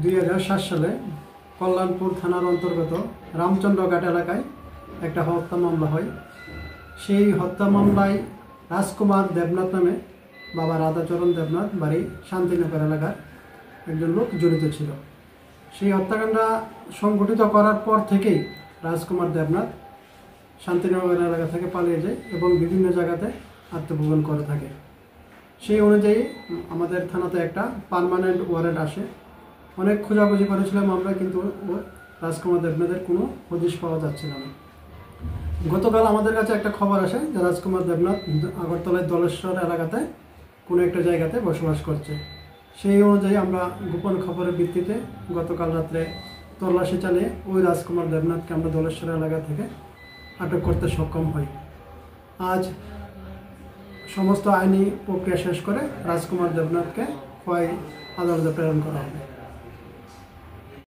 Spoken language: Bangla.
2007 সালে কল্যাণপুর থানার অন্তর্গত রামচন্দ্রঘাট এলাকায় একটা হত্যা মামলা হয়। সেই হত্যা মামলায় রাজকুমার দেবনাথ নামে বাবা রাধাচরণ দেবনাথ বাড়ি শান্তিনগর এলাকার একজন লোক জড়িত ছিল। সেই হত্যাকাণ্ড সংঘটিত করার পর থেকেই রাজকুমার দেবনাথ শান্তিনগর এলাকা থেকে পালিয়ে যায় এবং বিভিন্ন জায়গাতে আত্মগোপন করে থাকে। সেই অনুযায়ী আমাদের থানাতে একটা পার্মানেন্ট ওয়ারেন্ট আসে। অনেক খোঁজাখুঁজি করেছিলাম আমরা, কিন্তু রাজকুমার দেবনাথের কোনো হদিশ পাওয়া যাচ্ছিল না। গতকাল আমাদের কাছে একটা খবর আসে যে রাজকুমার দেবনাথ আগরতলায় দলেশ্বর এলাকাতে কোনো একটা জায়গাতে বসবাস করছে। সেই অনুযায়ী আমরা গোপন খবরের ভিত্তিতে গতকাল রাত্রে তল্লাশি চালিয়ে ওই রাজকুমার দেবনাথকে আমরা দলেশ্বর এলাকা থেকে আটক করতে সক্ষম হই। আজ সমস্ত আইনি প্রক্রিয়া শেষ করে রাজকুমার দেবনাথকে খোয়াই আদালতে প্রেরণ করা হবে।